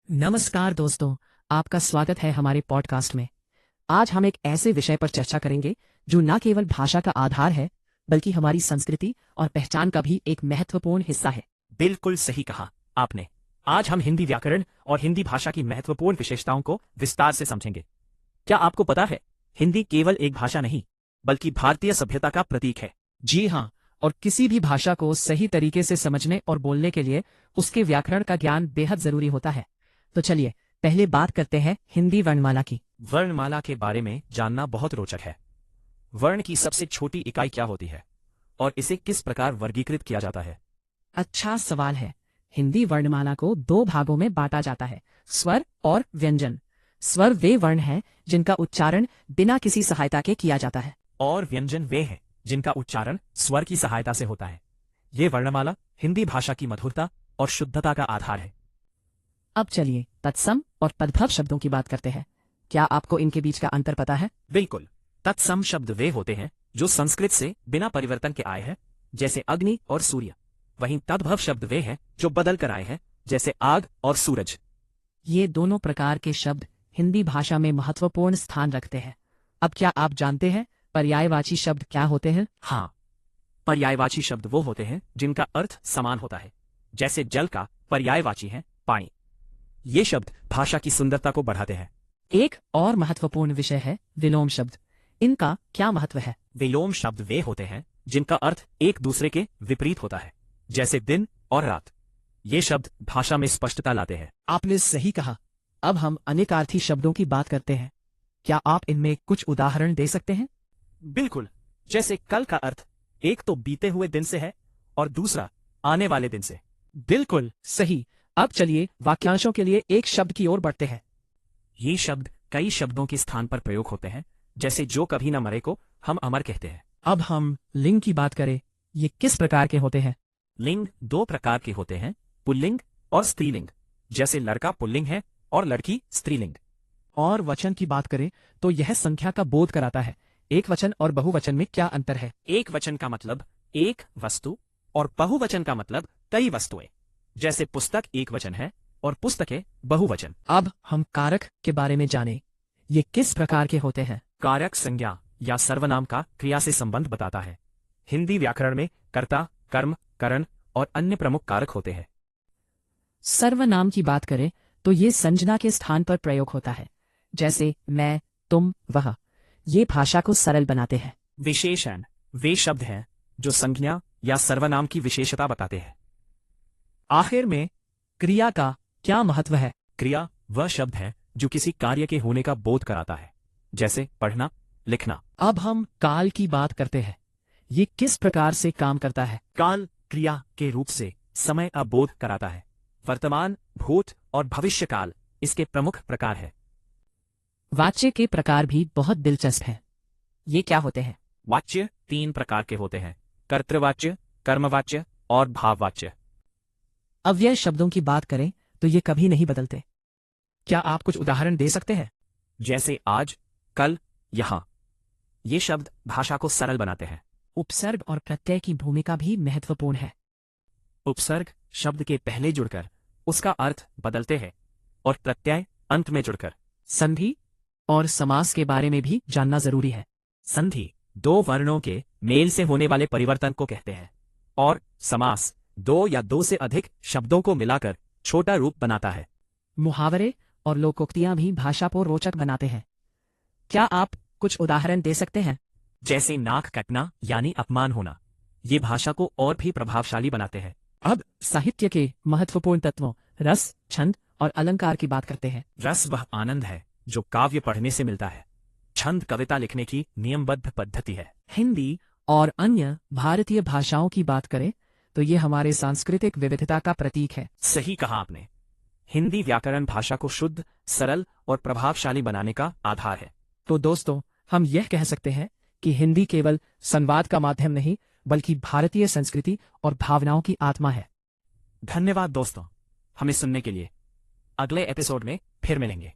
नमस्कार दोस्तों, आपका स्वागत है हमारे पॉडकास्ट में। आज हम एक ऐसे विषय पर चर्चा करेंगे जो न केवल भाषा का आधार है, बल्कि हमारी संस्कृति और पहचान का भी एक महत्वपूर्ण हिस्सा है। बिल्कुल सही कहा आपने। आज हम हिंदी व्याकरण और हिंदी भाषा की महत्वपूर्ण विशेषताओं को विस्तार से समझेंगे। क्या आपको पता है, हिंदी केवल एक भाषा नहीं, बल्कि भारतीय सभ्यता का प्रतीक है। जी हाँ, और किसी भी भाषा को सही तरीके से समझने और बोलने के लिए उसके व्याकरण का ज्ञान बेहद जरूरी होता है। तो चलिए पहले बात करते हैं हिंदी वर्णमाला की। वर्णमाला के बारे में जानना बहुत रोचक है। वर्ण की सबसे छोटी इकाई क्या होती है और इसे किस प्रकार वर्गीकृत किया जाता है? अच्छा सवाल है। हिंदी वर्णमाला को दो भागों में बांटा जाता है, स्वर और व्यंजन। स्वर वे वर्ण हैं जिनका उच्चारण बिना किसी सहायता के किया जाता है, और व्यंजन वे हैं जिनका उच्चारण स्वर की सहायता से होता है। ये वर्णमाला हिंदी भाषा की मधुरता और शुद्धता का आधार है। अब चलिए तत्सम और तद्भव शब्दों की बात करते हैं। क्या आपको इनके बीच का अंतर पता है? बिल्कुल। तत्सम शब्द वे होते हैं जो संस्कृत से बिना परिवर्तन के आए हैं, जैसे अग्नि और सूर्य। वहीं तद्भव शब्द वे हैं जो बदल कर आए हैं, जैसे आग और सूरज। ये दोनों प्रकार के शब्द हिंदी भाषा में महत्वपूर्ण स्थान रखते हैं। अब क्या आप जानते हैं पर्यायवाची शब्द क्या होते हैं? हाँ, पर्यायवाची शब्द वो होते हैं जिनका अर्थ समान होता है, जैसे जल का पर्यायवाची है पानी। ये शब्द भाषा की सुंदरता को बढ़ाते हैं। एक और महत्वपूर्ण विषय है विलोम शब्द। इनका क्या महत्व है? विलोम शब्द वे होते हैं जिनका अर्थ एक दूसरे के विपरीत होता है, जैसे दिन और रात। ये शब्द भाषा में स्पष्टता लाते हैं। आपने सही कहा। अब हम अनेकार्थी शब्दों की बात करते हैं। क्या आप इनमें कुछ उदाहरण दे सकते हैं? बिल्कुल। जैसे कल का अर्थ एक तो बीते हुए दिन से है और दूसरा आने वाले दिन से। बिल्कुल सही। अब चलिए वाक्यांशों के लिए एक शब्द की ओर बढ़ते हैं। ये शब्द कई शब्दों के स्थान पर प्रयोग होते हैं, जैसे जो कभी न मरे को हम अमर कहते हैं। अब हम लिंग की बात करें। ये किस प्रकार के होते हैं? लिंग दो प्रकार के होते हैं, पुल्लिंग और स्त्रीलिंग। जैसे लड़का पुल्लिंग है और लड़की स्त्रीलिंग। और वचन की बात करें तो यह संख्या का बोध कराता है। एक वचन और बहुवचन में क्या अंतर है? एक वचन का मतलब एक वस्तु और बहुवचन का मतलब कई वस्तुएं। जैसे पुस्तक एक वचन है और पुस्तकें बहुवचन। अब हम कारक के बारे में जानें। ये किस प्रकार के होते हैं? कारक संज्ञा या सर्वनाम का क्रिया से संबंध बताता है। हिंदी व्याकरण में कर्ता, कर्म, करण और अन्य प्रमुख कारक होते हैं। सर्वनाम की बात करें तो ये संज्ञा के स्थान पर प्रयोग होता है, जैसे मैं, तुम, वह। ये भाषा को सरल बनाते हैं। विशेषण वे शब्द हैं जो संज्ञा या सर्वनाम की विशेषता बताते हैं। आखिर में क्रिया का क्या महत्व है? क्रिया वह शब्द है जो किसी कार्य के होने का बोध कराता है, जैसे पढ़ना, लिखना। अब हम काल की बात करते हैं। ये किस प्रकार से काम करता है? काल क्रिया के रूप से समय का बोध कराता है। वर्तमान, भूत और भविष्य काल इसके प्रमुख प्रकार है। वाच्य के प्रकार भी बहुत दिलचस्प हैं। ये क्या होते हैं? वाच्य तीन प्रकार के होते हैं, कर्तृवाच्य, कर्मवाच्य और भाववाच्य। अव्यय शब्दों की बात करें तो ये कभी नहीं बदलते। क्या आप कुछ उदाहरण दे सकते हैं? जैसे आज, कल, यहां। ये शब्द भाषा को सरल बनाते हैं। उपसर्ग और प्रत्यय की भूमिका भी महत्वपूर्ण है। उपसर्ग शब्द के पहले जुड़कर उसका अर्थ बदलते हैं और प्रत्यय अंत में जुड़कर। संधि और समास के बारे में भी जानना जरूरी है। संधि दो वर्णों के मेल से होने वाले परिवर्तन को कहते हैं, और समास दो या दो से अधिक शब्दों को मिलाकर छोटा रूप बनाता है। मुहावरे और लोकोक्तियां भी भाषा को रोचक बनाते हैं। क्या आप कुछ उदाहरण दे सकते हैं? जैसे नाक कटना यानी अपमान होना। ये भाषा को और भी प्रभावशाली बनाते हैं। अब साहित्य के महत्वपूर्ण तत्वों रस, छंद और अलंकार की बात करते हैं। रस वह आनंद है जो काव्य पढ़ने से मिलता है। छंद कविता लिखने की नियमबद्ध पद्धति है। हिंदी और अन्य भारतीय भाषाओं की बात करें तो ये हमारे सांस्कृतिक विविधता का प्रतीक है। सही कहा आपने। हिंदी व्याकरण भाषा को शुद्ध, सरल और प्रभावशाली बनाने का आधार है। तो दोस्तों, हम यह कह सकते हैं कि हिंदी केवल संवाद का माध्यम नहीं, बल्कि भारतीय संस्कृति और भावनाओं की आत्मा है। धन्यवाद दोस्तों, हमें सुनने के लिए। अगले एपिसोड में फिर मिलेंगे।